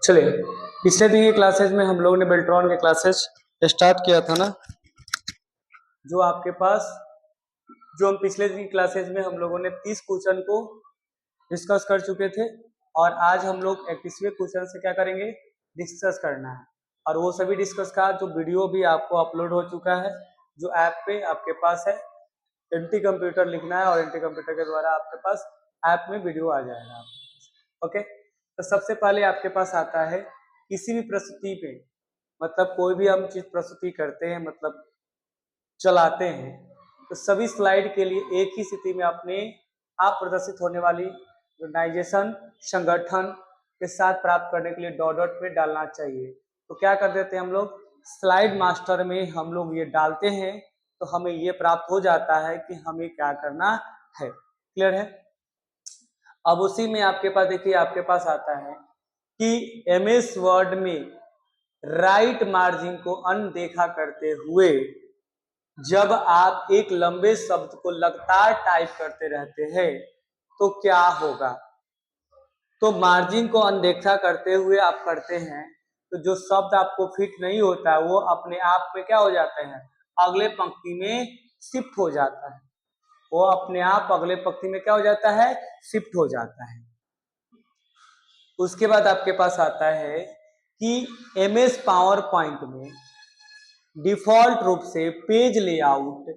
चलिए, पिछले दिन के क्लासेज में हम लोगों ने बेल्ट्रॉन के क्लासेज स्टार्ट किया था ना, जो आपके पास जो हम पिछले दिन की क्लासेज में हम लोगों ने 30 क्वेश्चन को डिस्कस कर चुके थे और आज हम लोग 21वें क्वेश्चन से क्या करेंगे, डिस्कस करना है। और वो सभी डिस्कस का जो वीडियो भी आपको अपलोड हो चुका है, जो ऐप पे आपके पास है, एंटी कंप्यूटर लिखना है और एंटी कंप्यूटर के द्वारा आपके पास ऐप में वीडियो आ जाएगा। ओके, तो सबसे पहले आपके पास आता है किसी भी प्रस्तुति पे, मतलब कोई भी हम चीज प्रस्तुति करते हैं, मतलब चलाते हैं, तो सभी स्लाइड के लिए एक ही स्थिति में अपने आप प्रदर्शित होने वाली ऑर्गेनाइजेशन संगठन के साथ प्राप्त करने के लिए डॉट डॉट पे डालना चाहिए। तो क्या कर देते हैं हम लोग, स्लाइड मास्टर में हम लोग ये डालते हैं तो हमें ये प्राप्त हो जाता है कि हमें क्या करना है। क्लियर है? अब उसी में आपके पास देखिए, आपके पास आता है कि एमएस वर्ड में राइट मार्जिन को अनदेखा करते हुए जब आप एक लंबे शब्द को लगातार टाइप करते रहते हैं तो क्या होगा। तो मार्जिन को अनदेखा करते हुए आप करते हैं तो जो शब्द आपको फिट नहीं होता वो अपने आप में क्या हो जाते हैं, अगले पंक्ति में शिफ्ट हो जाता है। वो अपने आप अगले पंक्ति में क्या हो जाता है, शिफ्ट हो जाता है। उसके बाद आपके पास आता है कि एमएस पावर पॉइंट में डिफॉल्ट रूप से पेज लेआउट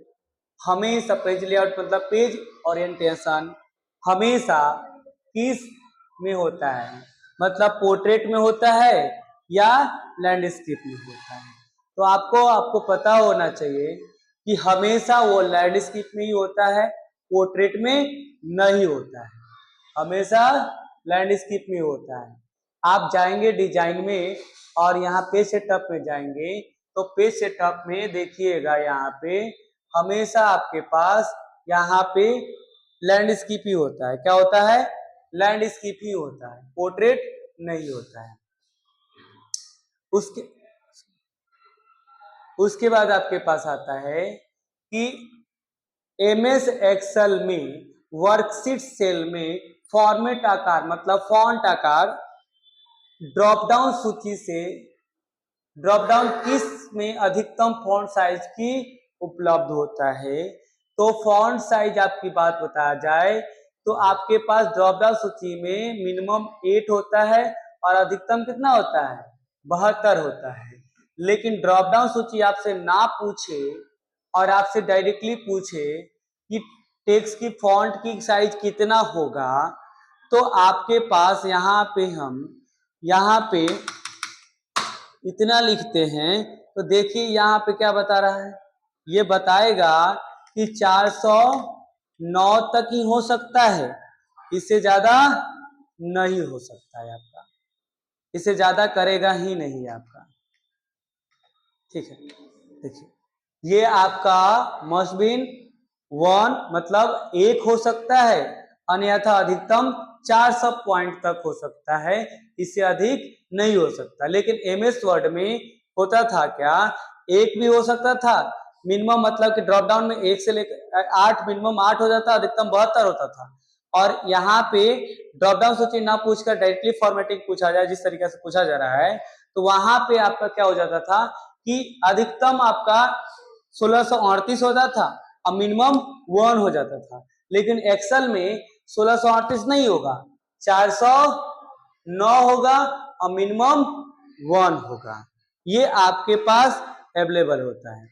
हमेशा, पेज लेआउट मतलब पेज ओरिएंटेशन हमेशा किस में होता है, मतलब पोर्ट्रेट में होता है या लैंडस्केप में होता है। तो आपको पता होना चाहिए कि हमेशा वो लैंडस्केप में ही होता है, पोर्ट्रेट में नहीं होता है, हमेशा लैंडस्केप में होता है। आप जाएंगे डिजाइन में और यहाँ पेज सेटअप में जाएंगे तो पेज सेटअप में देखिएगा, यहाँ पे हमेशा आपके पास यहाँ पे लैंडस्केप ही होता है। क्या होता है? लैंडस्केप ही होता है, पोर्ट्रेट नहीं होता है। उसके बाद आपके पास आता है कि एमएस एक्सेल में वर्कशीट सेल में फॉर्मेट आकार मतलब फॉन्ट आकार ड्रॉप डाउन सूची से ड्रॉप डाउन किस में अधिकतम फॉन्ट साइज की उपलब्ध होता है। तो फॉन्ट साइज आपकी बात बताया जाए तो आपके पास ड्रॉप डाउन सूची में मिनिमम 8 होता है और अधिकतम कितना होता है, 72 होता है। लेकिन ड्रॉप डाउन सूची आपसे ना पूछे और आपसे डायरेक्टली पूछे कि टेक्स्ट की फॉन्ट की साइज कितना होगा, तो आपके पास यहाँ पे इतना लिखते हैं तो देखिए यहाँ पे क्या बता रहा है, ये बताएगा कि 409 तक ही हो सकता है, इससे ज्यादा नहीं हो सकता है आपका, इससे ज्यादा करेगा ही नहीं आपका। ठीक है, देखिए ये आपका मस्ट बीन 1 मतलब 1 हो सकता है, अन्यथा अधिकतम 400 पॉइंट तक हो सकता है, इससे अधिक नहीं हो सकता। लेकिन एमएस वर्ड में होता था क्या, 1 भी हो सकता था मिनिमम, मतलब कि ड्रॉप डाउन में 1 से लेकर 8, मिनिमम 8 हो जाता, अधिकतम 72 होता था। और यहाँ पे ड्रॉप डाउन सूची ना पूछकर डायरेक्टली फॉर्मेटिंग पूछा जाए, जिस तरीके से पूछा जा रहा है, तो वहां पे आपका क्या हो जाता था कि अधिकतम आपका 1638 होता था और मिनिमम 1 हो जाता था। लेकिन एक्सेल में 1638 नहीं होगा, 409 होगा और मिनिमम 1 होगा। ये आपके पास अवेलेबल होता है।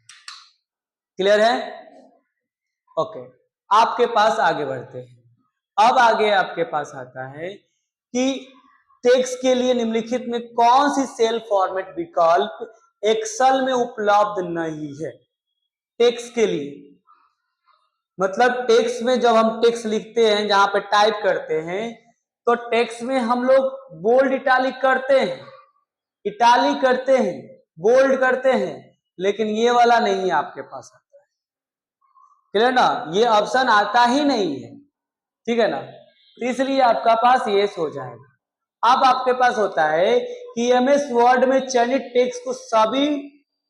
क्लियर है? ओके, आपके पास आगे बढ़ते हैं। अब आगे आपके पास आता है कि टेक्स्ट के लिए निम्नलिखित में कौन सी सेल फॉर्मेट विकल्प एक्सेल में उपलब्ध नहीं है। टेक्स्ट के लिए मतलब टेक्स्ट में जब हम टेक्स्ट लिखते हैं, जहां पे टाइप करते हैं, तो टेक्स्ट में हम लोग बोल्ड इटालिक करते हैं, इटालिक करते हैं, बोल्ड करते हैं, लेकिन ये वाला नहीं आपके पास आता है। क्लियर ना? ये ऑप्शन आता ही नहीं है, ठीक है ना, तो इसलिए आपका पास ये हो जाएगा। अब आपके पास होता है कि एमएस वर्ड में चयनित टेक्स्ट को सभी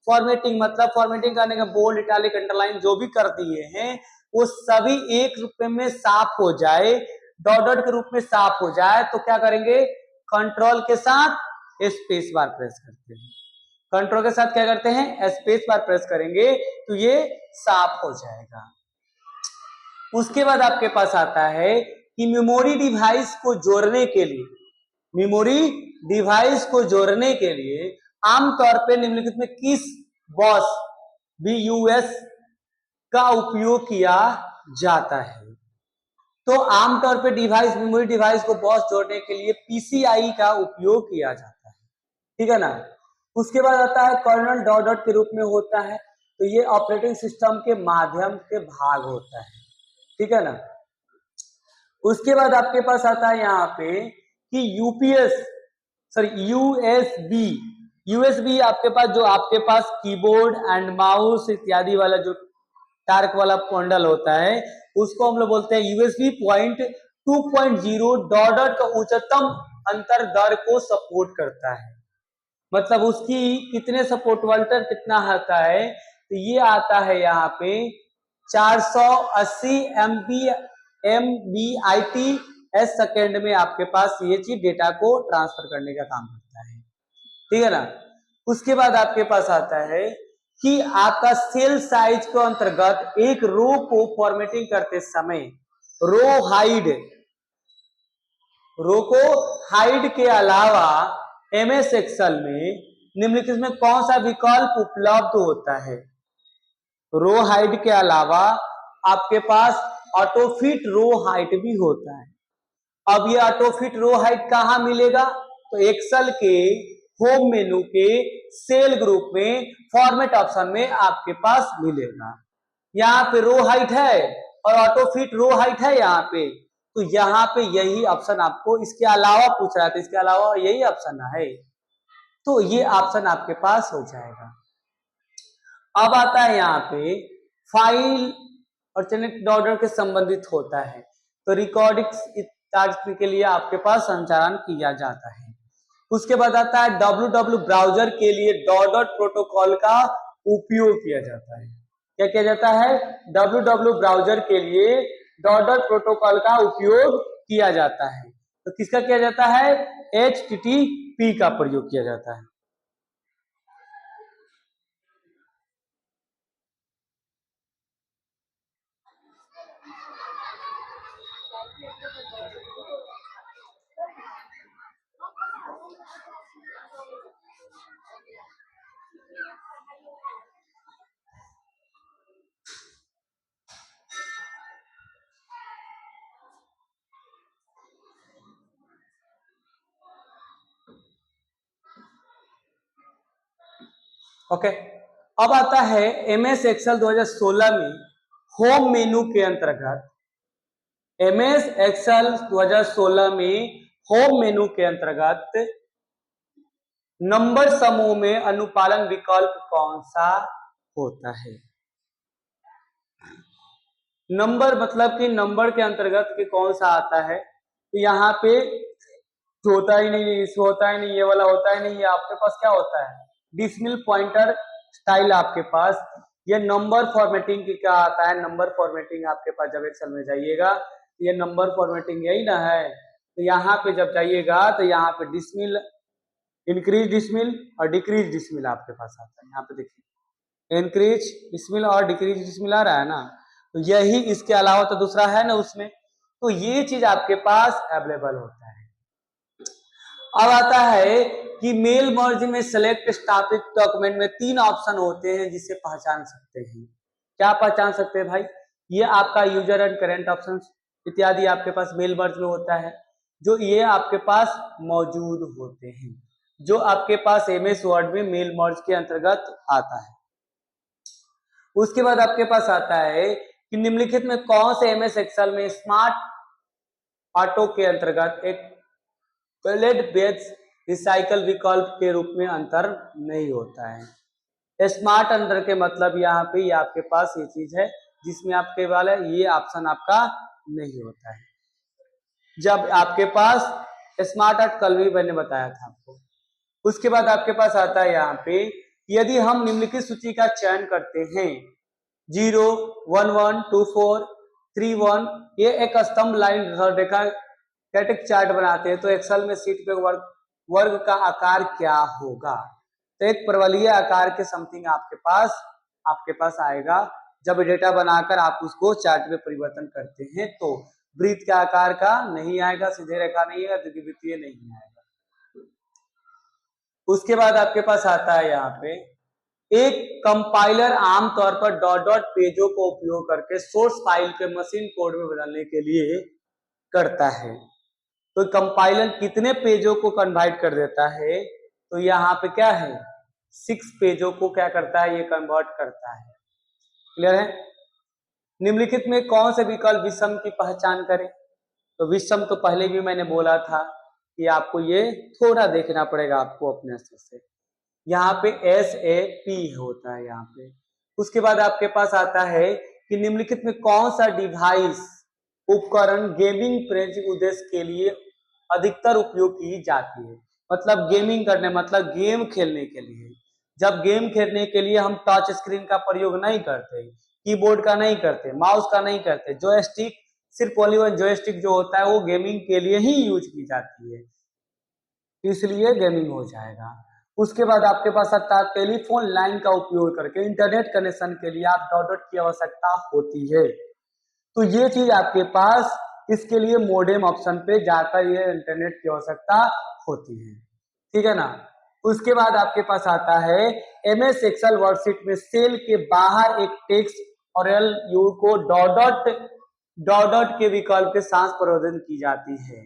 फॉर्मेटिंग मतलब फॉर्मेटिंग करने का बोल्ड इटालिक अंडरलाइन जो भी कर दिए हैं वो सभी एक रूप में साफ हो जाए, डॉट डॉट के रूप में साफ हो जाए, तो क्या करेंगे, कंट्रोल के साथ स्पेस बार प्रेस करते हैं। कंट्रोल के साथ क्या करते हैं, स्पेस बार प्रेस करेंगे तो ये साफ हो जाएगा। उसके बाद आपके पास आता है कि मेमोरी डिवाइस को जोड़ने के लिए, मेमोरी डिवाइस को जोड़ने के लिए आमतौर पे निम्नलिखित में किस BUS का उपयोग किया जाता है। तो आमतौर पे डिवाइस, मेमोरी डिवाइस को बॉस जोड़ने के लिए PCI का उपयोग किया जाता है, ठीक है ना। उसके बाद आता है कर्नल डॉट के रूप में होता है, तो ये ऑपरेटिंग सिस्टम के माध्यम के भाग होता है, ठीक है ना। उसके बाद आपके पास आता है यहाँ पे कि USB आपके पास, जो आपके पास कीबोर्ड एंड माउस इत्यादि वाला जो टार्क वाला बंडल होता है, उसको हम लोग बोलते हैं USB पॉइंट 2.0 डॉट का उच्चतम अंतर दर को सपोर्ट करता है। मतलब उसकी कितने सपोर्ट वोल्टेज कितना आता है, तो ये आता है यहाँ पे 480 MBITS सेकेंड में आपके पास ये चीज डेटा को ट्रांसफर करने का काम करता है, ठीक है ना। उसके बाद आपके पास आता है कि आपका सेल साइज के अंतर्गत एक रो को फॉर्मेटिंग करते समय रो को हाइड के अलावा MS एक्सेल में निम्नलिखित में कौन सा विकल्प उपलब्ध होता है। रो हाइड के अलावा आपके पास ऑटो फिट रो हाइट भी होता है। अब ये ऑटो फिट रो हाइट कहां मिलेगा, तो एक्सेल के होम मेनू के सेल ग्रुप में फॉर्मेट ऑप्शन में आपके पास मिलेगा। यहाँ पे रो हाइट है और ऑटो फिट रो हाइट है यहाँ पे, तो यहाँ पे यही ऑप्शन आपको इसके अलावा पूछ रहा था, इसके अलावा यही ऑप्शन है, तो ये ऑप्शन आपके पास हो जाएगा। अब आता है यहाँ पे फाइल और चयनित ऑर्डर के संबंधित होता है, तो रिकॉर्डिंग के लिए आपके पास संचालन किया जाता है। उसके बाद आता है www ब्राउजर के लिए डॉट प्रोटोकॉल का उपयोग किया जाता है। क्या किया जाता है, www ब्राउजर के लिए डॉट प्रोटोकॉल का उपयोग किया जाता है। तो किसका किया जाता है, HTTP का प्रयोग किया जाता है। ओके, अब आता है MS एक्सेल 2016 में होम मेनू के अंतर्गत, MS एक्सेल 2016 में होम मेनू के अंतर्गत नंबर समूह में अनुपालन विकल्प कौन सा होता है। नंबर मतलब कि नंबर के अंतर्गत के कौन सा आता है, तो यहाँ पे होता ही नहीं, इसमें होता ही नहीं, ये वाला होता ही नहीं, ये आपके पास क्या होता है, डिसिमल पॉइंटर स्टाइल आपके पास। ये नंबर फॉर्मेटिंग की क्या आता है, नंबर फॉर्मेटिंग आपके पास जब एक्सेल में जाइएगा, ये नंबर फॉर्मेटिंग यही ना है, तो यहाँ पे जब जाइएगा तो यहाँ पे डिसिमल, इंक्रीज डिसिमल और डिक्रीज डिसिमल आपके पास आता है। यहाँ पे देखिए इंक्रीज डिसिमल और डिक्रीज डिसिमल आ रहा है ना, तो यही, इसके अलावा तो दूसरा है ना उसमें, तो ये चीज आपके पास अवेलेबल होता है। अब आता है कि मेल मर्ज में सेलेक्ट स्थापित डॉक्यूमेंट में 3 ऑप्शन होते हैं जिसे पहचान सकते हैं। क्या पहचान सकते हैं भाई, ये आपका यूजर एंड करेंट ऑप्शन इत्यादि आपके पास मेल मर्ज में होता है, जो ये आपके पास मौजूद होते हैं, जो आपके पास MS वर्ड में मेल मर्ज के अंतर्गत आता है। उसके बाद आपके पास आता है कि निम्नलिखित में कौन से MS एक्सेल में स्मार्ट ऑटो के अंतर्गत एक पैलेट बेस रिसाइकल विकल्प के रूप में अंतर नहीं होता है। स्मार्ट अंतर के मतलब यहाँ पे ये आपके पास ये चीज है जिसमें आपके वाला ये ऑप्शन आपका नहीं होता है। जब आपके पास स्मार्ट आर्ट कल भी मैंने बताया था आपको। उसके बाद आपके पास आता है यहाँ पे, यदि हम निम्नलिखित सूची का चयन करते हैं 0, 1, 1, 2, 4, 3, 1, ये एक स्तंभ लाइन रेखा स्टैटिक चार्ट बनाते हैं, तो एक्सेल में शीट पे वर्क वर्ग का आकार क्या होगा। तो एक परवलयीय आकार के समथिंग आपके पास आएगा। जब डेटा बनाकर आप उसको चार्ट में परिवर्तन करते हैं तो वृत्त के आकार का नहीं आएगा, सीधे रेखा नहीं आएगा, द्विघातीय नहीं आएगा। उसके बाद आपके पास आता है यहाँ पे एक कंपाइलर आमतौर पर डॉट डॉट पेजों को उपयोग करके सोर्स फाइल के मशीन कोड में बदलने के लिए करता है। तो कंपाइलर कितने पेजों को कन्वर्ट कर देता है, तो यहाँ पे क्या है 6 पेजों को क्या करता है, ये कन्वर्ट करता है। क्लियर है। निम्नलिखित में कौन से विकल्प विषम की पहचान करें। तो विषम तो पहले भी मैंने बोला था कि आपको ये थोड़ा देखना पड़ेगा आपको अपने स्तर से। यहाँ पे SAP होता है यहाँ पे। उसके बाद आपके पास आता है कि निम्नलिखित में कौन सा डिवाइस उपकरण गेमिंग प्रेरणिक उद्देश्य के लिए अधिकतर उपयोग की जाती है। मतलब गेमिंग करने मतलब गेम खेलने के लिए। जब गेम खेलने के लिए हम टच स्क्रीन का प्रयोग नहीं करते, कीबोर्ड का नहीं करते, माउस का नहीं करते, जॉयस्टिक सिर्फ ओनली वन जॉयस्टिक जो होता है वो गेमिंग के लिए ही यूज की जाती है, इसलिए गेमिंग हो जाएगा। उसके बाद आपके पास आता है टेलीफोन लाइन का उपयोग करके इंटरनेट कनेक्शन के लिए आप डॉट डॉट की आवश्यकता होती है। तो ये चीज आपके पास इसके लिए मोडेम ऑप्शन पे जाकर ये इंटरनेट की आवश्यकता होती है। ठीक है ना। उसके बाद आपके पास आता है MS एक्सेल वर्कशीट में सेल के बाहर एक टेक्स्ट और LU को डॉट डॉट के विकल्प के साथ प्रबंधन की जाती है।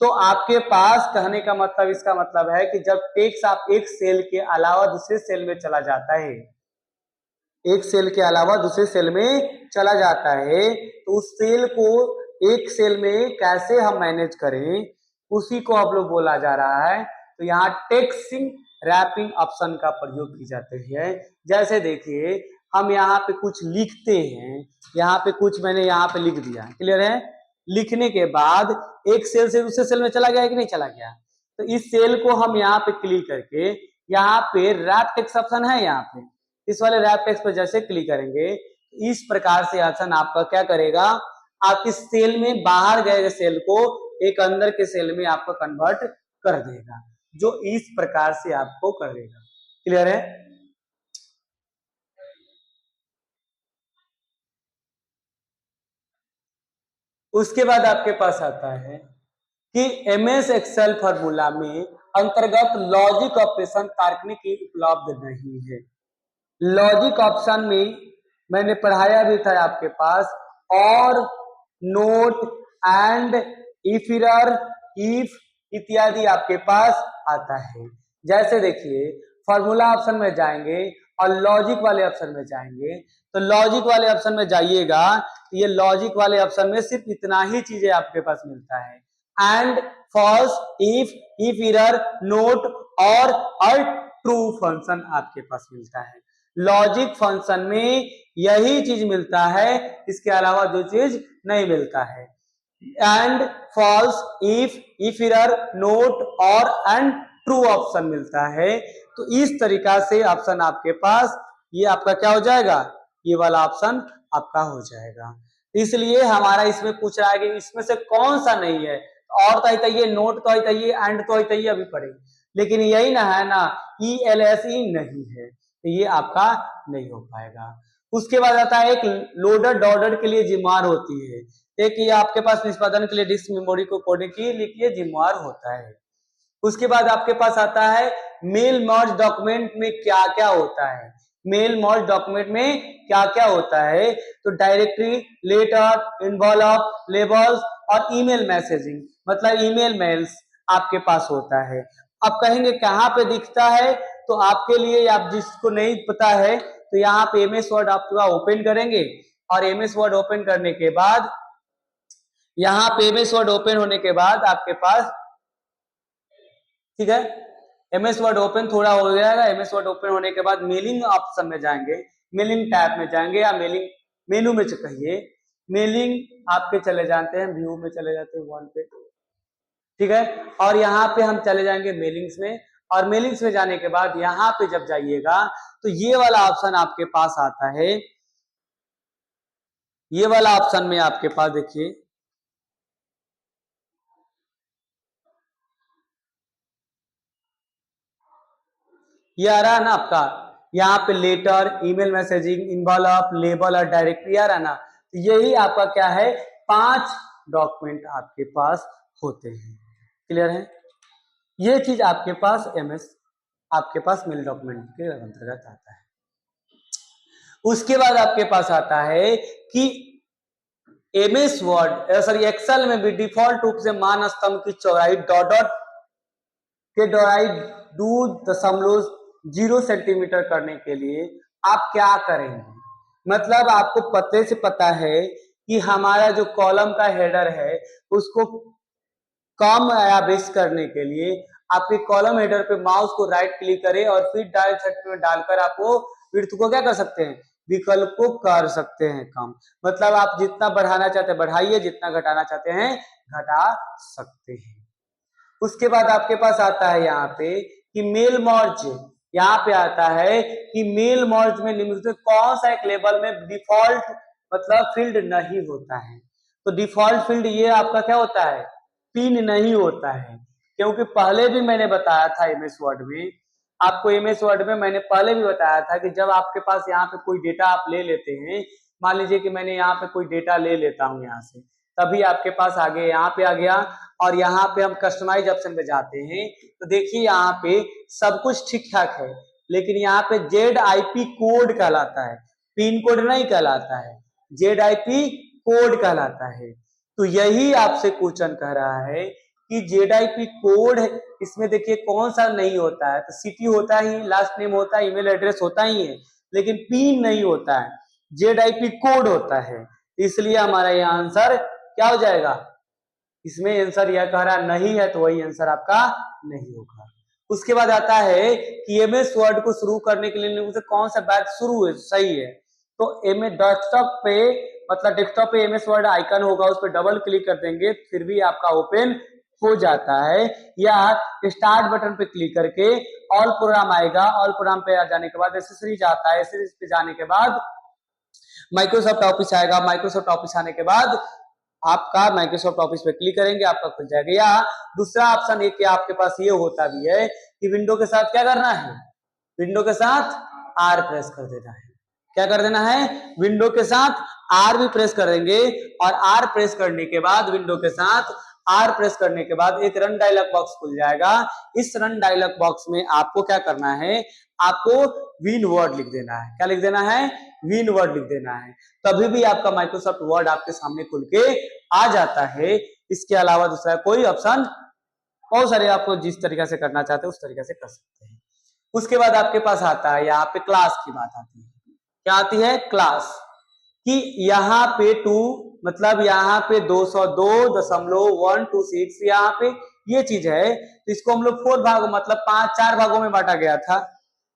तो आपके पास कहने का मतलब इसका मतलब है कि जब टेक्स्ट आप एक सेल के अलावा दूसरे सेल में चला जाता है, एक सेल के अलावा दूसरे सेल में चला जाता है, तो उस सेल को एक सेल में कैसे हम मैनेज करें उसी को आप लोग बोला जा रहा है। तो यहाँ टेक्स्टिंग रैपिंग ऑप्शन का प्रयोग की जाते हैं। जैसे देखिए हम यहाँ पे कुछ लिखते हैं, यहाँ पे कुछ मैंने यहाँ पे लिख दिया, क्लियर है। लिखने के बाद एक सेल से दूसरे सेल में चला गया कि नहीं चला गया। तो इस सेल को हम यहाँ पे क्लिक करके यहाँ पे रैप टेक्स्ट ऑप्शन है, यहाँ पे इस वाले रैप टेक्स्ट पर जैसे क्लिक करेंगे इस प्रकार से ऑप्शन आपका क्या करेगा, आपके सेल में बाहर गए सेल को एक अंदर के सेल में आपको कन्वर्ट कर देगा, जो इस प्रकार से आपको कर देगा। क्लियर है। उसके बाद आपके पास आता है कि MS एक्सेल फॉर्मूला में अंतर्गत लॉजिक ऑपरेशन तार्किक उपलब्ध नहीं है। लॉजिक ऑप्शन में मैंने पढ़ाया भी था आपके पास, और note and if error if इत्यादि आपके पास आता है। जैसे देखिए फॉर्मूला ऑप्शन में जाएंगे और लॉजिक वाले ऑप्शन में जाएंगे, तो लॉजिक वाले ऑप्शन में जाइएगा, ये लॉजिक वाले ऑप्शन में सिर्फ इतना ही चीजें आपके पास मिलता है, and false if error not और ट्रू फंक्शन आपके पास मिलता है। लॉजिक फंक्शन में यही चीज मिलता है, इसके अलावा जो चीज नहीं मिलता है। And false if error not और एंड ट्रू ऑप्शन मिलता है। तो इस तरीका से ऑप्शन आपके पास ये आपका क्या हो जाएगा, ये वाला ऑप्शन आपका हो जाएगा। इसलिए हमारा इसमें पूछ रहा है कि इसमें से कौन सा नहीं है, और तो चाहिए, नोट तो चाहिए, एंड तो चाहिए, अभी पढ़ेंगे, लेकिन यही ना है ना, ELSE नहीं है, तो ये आपका नहीं हो पाएगा। उसके बाद आता है एक लोडर डॉडर के लिए जिम्मेवार होती है, एक ये आपके पास निष्पादन के लिए डिस्क मेमोरी को कोडिंग के लिए जिम्मेवार होता है। उसके बाद आपके पास आता है मेल मर्ज डॉक्यूमेंट में क्या क्या होता है। मेल मर्ज डॉक्यूमेंट में क्या क्या होता है, तो डायरेक्टरी, लेटर, इन्वॉल्व, लेबल्स और ईमेल मैसेजिंग, मतलब ईमेल मेल्स आपके पास होता है। अब कहेंगे कहाँ पे दिखता है, तो आपके लिए, आप जिसको नहीं पता है, तो यहाँ पे MS वर्ड आपका ओपन करेंगे, और MS वर्ड ओपन करने के बाद यहाँ पे MS वर्ड ओपन होने के बाद आपके पास, ठीक है, MS वर्ड ओपन थोड़ा हो जाएगा। MS वर्ड ओपन होने के बाद मेलिंग ऑप्शन में जाएंगे, मेलिंग टैब में जाएंगे, या मेलिंग मेनू में कहिए, मेलिंग आपके चले जाते हैं, व्यू में चले जाते हैं, वन पे, ठीक है। और यहाँ पे हम चले जाएंगे मेलिंग्स में, और मेलिंग्स में जाने के बाद यहाँ पे जब जाइएगा तो ये वाला ऑप्शन आपके पास आता है। ये वाला ऑप्शन में आपके पास देखिए ये आ रहा है ना आपका, यहाँ पे letter, email messaging, involve, label और डायरेक्टरी आ रहा है ना, तो यही आपका क्या है, 5 डॉक्यूमेंट आपके पास होते हैं। क्लियर है? ये चीज आपके पास एमएस आपके पास मेल डॉक्यूमेंट के अंतर्गत आता है। उसके बाद आपके पास आता है कि एमएस वर्ड सॉरी एक्सेल में भी डिफॉल्ट रूप से मान स्तंभ की चौड़ाई डॉट डॉट के चौड़ाई 2.0 सेंटीमीटर करने के लिए आप क्या करेंगे, मतलब आपको पते से पता है कि हमारा जो कॉलम का हेडर है उसको कम या बेस करने के लिए आपके कॉलम हेडर पे माउस को राइट क्लिक करें और फिर डायल सेट में डालकर आपको विड्थ को क्या कर सकते हैं, विकल्प को कर सकते हैं कम। मतलब आप जितना बढ़ाना चाहते हैं बढ़ाइए, जितना घटाना चाहते हैं घटा सकते हैं। उसके बाद आपके पास आता है यहाँ पे कि मेल मर्ज, यहाँ पे आता है कि मेल मर्ज में निम्नलिखित कौन सा एक लेबल में डिफॉल्ट मतलब फील्ड नहीं होता है। तो डिफॉल्ट फील्ड ये आपका क्या होता है, पिन नहीं होता है, क्योंकि पहले भी मैंने बताया था एमएस वर्ड में, आपको एमएस वर्ड में मैंने पहले भी बताया था कि जब आपके पास यहाँ पे कोई डेटा आप ले लेते हैं, मान लीजिए कि मैंने यहाँ पे कोई डेटा ले लेता हूँ यहाँ से, तभी आपके पास आगे यहाँ पे आ गया और यहाँ पे हम कस्टमाइज ऑप्शन पे जाते हैं तो देखिए यहाँ पे सब कुछ ठीक ठाक है, लेकिन यहाँ पे ZIP कोड कहलाता है, पिन कोड नहीं कहलाता है, ZIP कोड कहलाता है। तो यही आपसे क्वेश्चन कह रहा है कि ZIP कोड इसमें देखिए कौन सा नहीं होता है, तो सिटी होता ही, लास्ट नेम होता है, ईमेल एड्रेस होता ही है, लेकिन पिन नहीं होता है, ZIP कोड होता है। इसलिए हमारा यह आंसर क्या हो जाएगा, इसमें आंसर यह कह रहा नहीं है, तो वही आंसर आपका नहीं होगा। उसके बाद आता है कि एमएस वर्ड को शुरू करने के लिए कौन सा बैच शुरू है सही है, तो एमएस डेस्कटॉप पे मतलब डेस्कटॉप पे एमएस वर्ड आइकन होगा, उस पर डबल क्लिक कर देंगे फिर भी आपका ओपन हो जाता है, या स्टार्ट बटन पे क्लिक करके ऑल प्रोग्राम आएगा, ऑल प्रोग्राम पे आ जाने के बाद एसेसरीज आता है, एसेसरीज पे जाने के बाद माइक्रोसॉफ्ट ऑफिस आएगा, माइक्रोसॉफ्ट ऑफिस आने के बाद आपका माइक्रोसॉफ्ट ऑफिस पे क्लिक करेंगे आपका खुल जाएगा। या दूसरा ऑप्शन एक आपके पास ये होता भी है कि विंडो के साथ क्या करना है, विंडो के साथ आर प्रेस कर देना है, क्या कर देना है, विंडो के साथ आर भी प्रेस कर देंगे और आर प्रेस करने के बाद विंडो के साथ आर प्रेस करने के बाद एक रन डायलॉग बॉक्स खुल जाएगा। इस रन डायलॉग बॉक्स में आपको क्या करना है, आपको विन वर्ड लिख देना है, क्या लिख देना है, विन वर्ड लिख देना है, तभी भी आपका माइक्रोसॉफ्ट वर्ड आपके सामने खुल के आ जाता है। इसके अलावा दूसरा कोई ऑप्शन, बहुत सारे आपको जिस तरीके से करना चाहते हैं उस तरीके से कर सकते हैं। उसके बाद आपके पास आता है यहाँ पे क्लास की बात आती है, क्या आती है, क्लास, कि यहाँ पे 2 मतलब यहाँ पे 202.126 यहाँ पे ये चीज है, तो इसको हम लोग 4 भागों मतलब 4 भागों में बांटा गया था,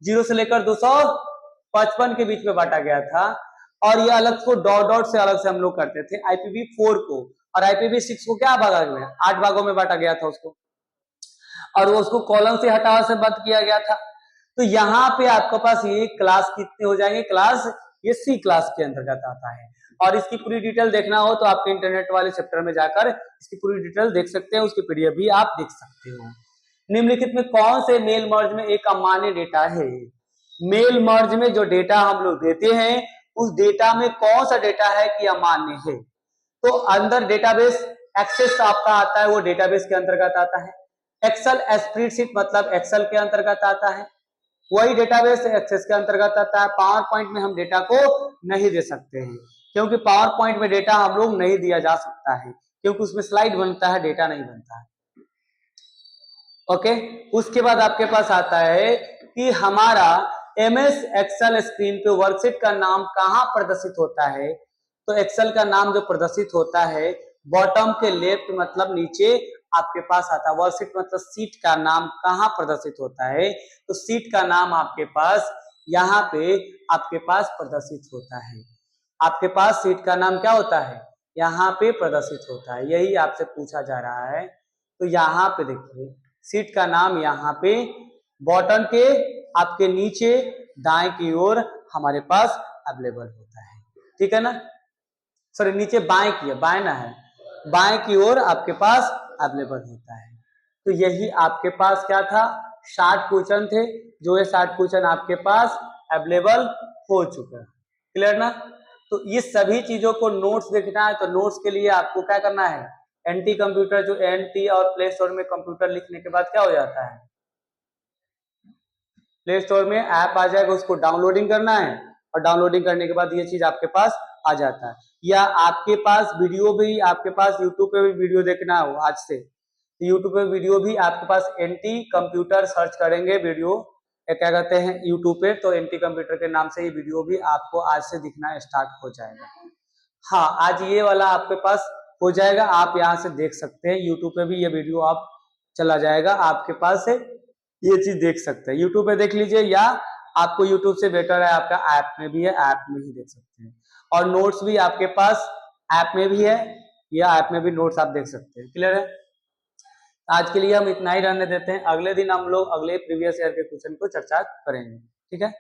0 से लेकर 255 के बीच में बांटा गया था, और ये अलग को डॉट डॉट से अलग से हम लोग करते थे। IPv4 को और IPv6 को क्या भागा गया, 8 भागों में बांटा गया था उसको, और वो उसको कॉलम से हटाव से बंद किया गया था। तो यहाँ पे आपके पास ये क्लास कितने हो जाएंगे, क्लास ये सी क्लास के अंतर्गत आता है, और इसकी पूरी डिटेल देखना हो तो आपके इंटरनेट वाले चैप्टर में जाकर इसकी पूरी डिटेल देख सकते हैं, उसकी पीडीएफ भी आप देख सकते हो। निम्नलिखित में कौन से मेल मर्ज में एक अमान्य डेटा है, मेल मर्ज में जो डेटा हम लोग देते हैं उस डेटा में कौन सा डेटा है कि अमान्य है, तो अंदर डेटाबेस एक्सेस आपका आता है, वो डेटाबेस के अंतर्गत आता है। एक्सेल स्प्रेडशीट मतलब एक्सेल के अंतर्गत आता है, वही डेटाबेस एक्सेस के अंतर्गत आता है। पावर पॉइंट में हम डेटा को नहीं दे सकते हैं, क्योंकि पावर पॉइंट में डेटा हम लोग नहीं दिया जा सकता है, क्योंकि उसमें स्लाइड बनता है, डेटा नहीं बनता है। ओके, उसके बाद आपके पास आता है कि हमारा एमएस एक्सेल स्क्रीन पे वर्कशीट का नाम कहां प्रदर्शित होता है, तो एक्सेल का नाम जो प्रदर्शित होता है बॉटम के लेफ्ट मतलब नीचे आपके पास आता है। वर्कशीट मतलब सीट का नाम कहां प्रदर्शित होता है, तो सीट का नाम आपके पास यहाँ पे आपके पास प्रदर्शित होता है, आपके पास सीट का नाम क्या होता है, यहाँ पे प्रदर्शित होता है, यही आपसे पूछा जा रहा है। तो यहाँ पे देखिए सीट का नाम यहाँ पे बॉटम के आपके नीचे दाएं की ओर हमारे पास अवेलेबल होता है, ठीक है ना, सॉरी नीचे बाएं की है, बाएं ना है, बाएं की ओर आपके पास अवेलेबल होता है। तो यही आपके पास क्या था, 60 क्वेश्चन थे जो ये 60 क्वेश्चन आपके पास अवेलेबल हो चुका है। क्लियर ना? तो ये सभी चीजों को नोट्स देखना है, तो नोट्स के लिए आपको क्या करना है, एनटी कंप्यूटर, जो एनटी और प्ले स्टोर में कंप्यूटर लिखने के बाद क्या हो जाता है, प्ले स्टोर में ऐप आ जाएगा, उसको डाउनलोडिंग करना है और डाउनलोडिंग करने के बाद ये चीज आपके पास आ जाता है। या आपके पास वीडियो भी, आपके पास यूट्यूब पे भी वीडियो देखना हो आज से, तो यूट्यूब पे वीडियो भी आपके पास एनटी कंप्यूटर सर्च करेंगे वीडियो, क्या कहते हैं यूट्यूब पे, तो एनटी कंप्यूटर के नाम से ये वीडियो भी आपको आज से दिखना स्टार्ट हो जाएगा। हाँ, आज ये वाला आपके पास हो जाएगा, आप यहाँ से देख सकते हैं, यूट्यूब पे भी ये वीडियो आप चला जाएगा आपके पास से, ये चीज देख सकते हैं, यूट्यूब पे देख लीजिए, या आपको यूट्यूब से बेटर है आपका ऐप में भी है, ऐप में ही देख सकते हैं। और नोट्स भी आपके पास ऐप में भी है, या ऐप में भी नोट्स आप देख सकते हैं। क्लियर है? आज के लिए हम इतना ही रहने देते हैं, अगले दिन हम लोग अगले प्रीवियस ईयर के क्वेश्चन को चर्चा करेंगे। ठीक है?